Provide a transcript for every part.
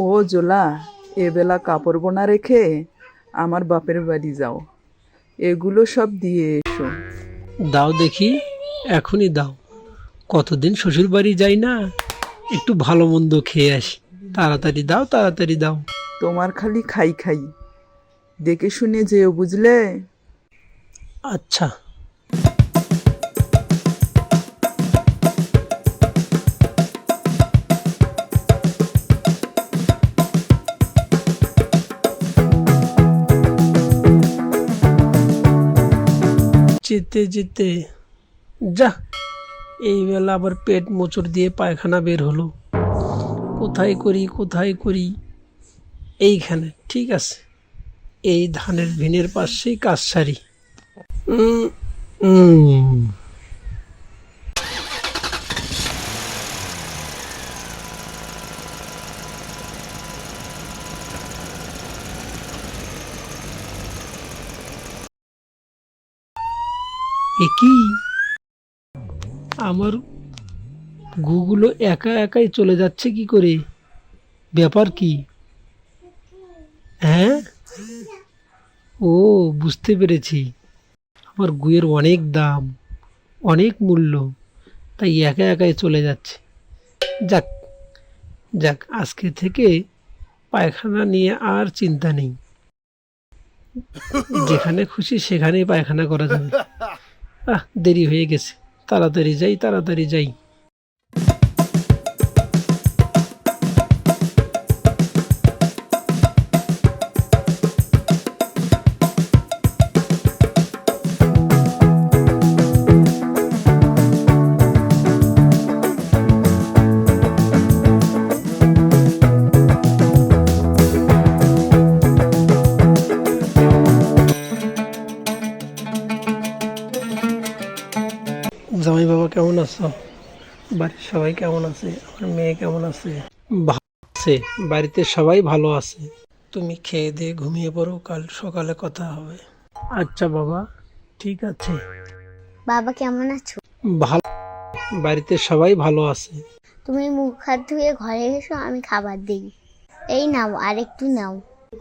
ও জোলা, এবেলা কাপড় বোনা রেখে আমার বাপের বাড়ি যাও, এগুলো সব দিয়ে এসো। দাও দেখি, এখনই দাও। কতদিন শ্বশুর বাড়ি যাই না, একটু ভালো মন্দ খেয়ে আসি। তাড়াতাড়ি দাও, তাড়াতাড়ি দাও। তোমার খালি খাই খাই, দেখে শুনে যেও, বুঝলে? আচ্ছা। যেতে যেতে যা, এই বেলা আবার পেট মোচড় দিয়ে পায়খানা বের হলো। কোথায় করি, কোথায় করি? এইখানে ঠিক আছে, এই ধানের ভিনের পাশেই কাজ সারি। উম, উম। এ কি, আমার গুগুলো একা একাই চলে যাচ্ছে কি করে? ব্যাপার কি? হ্যাঁ, ও, বুঝতে পেরেছি। আমার গুয়ের অনেক দাম, অনেক মূল্য, তাই একা একাই চলে যাচ্ছে। যাক যাক, আজকে থেকে পায়খানা নিয়ে আর চিন্তা নেই। যেখানে খুশি সেখানেই পায়খানা করা যাবে। দেরি হয়ে গেছে, তাড়াতাড়ি যাই, তাড়াতাড়ি যাই। জামাই বাবা কেমন আছো? বাড়ির সবাই কেমন আছে? আমার মেয়ে কেমন আছে? ভালো আছে, বাড়িতে সবাই ভালো আছে। তুমি খেয়ে দিয়ে ঘুমিয়ে পড়ো, কাল সকালে কথা হবে। আচ্ছা বাবা, ঠিক আছে। বাবা কেমন আছো? ভালো, বাড়িতে সবাই ভালো আছে। তুমি মুখ হাত ধুয়ে ঘরে এসো, আমি খাবার দিই। এই নাও, আরেকটু নাও।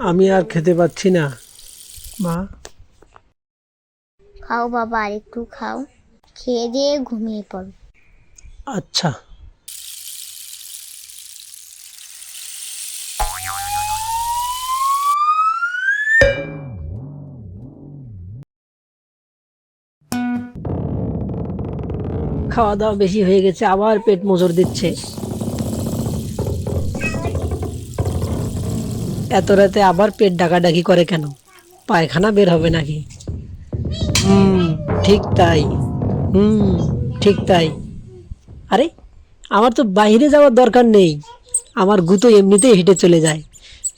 আমি আর খেতে পাচ্ছি না মা। খাও বাবা, আরেকটু খাও, খেয়ে দিয়ে ঘুমিয়ে পড়ো। আচ্ছা। খাওয়া দাওয়া বেশি হয়ে গেছে, আবার পেট মোচড় দিচ্ছে। এত রাতে আবার পেট ডাকাডাকি করে কেন? পায়খানা বের হবে নাকি? ঠিক তাই। ঠিক তাই। আরে, আমার তো বাইরে যাওয়ার দরকার নেই, আমার গু তো এমনিতেই হেঁটে চলে যায়।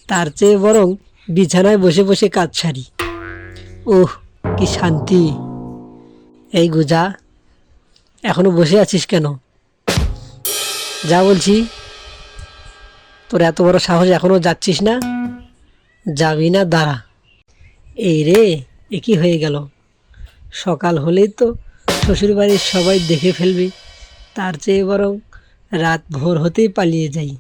তার চেয়ে বরং বিছানায় বসে বসে কাজ সারি। ওহ, কি শান্তি! এই গুজা, এখনো বসে আছিস কেন? যা বলছি। তোর এত বড় সাহস, এখনো যাচ্ছিস না? যাবি না, দাঁড়া। এই রে, এ কি হয়ে গেল? সকাল হলেই তো শ্বশুর বাড়ির সবাই দেখে ফেলবে, তার চেয়ে বরং রাত ভোর হতেই পালিয়ে যাই।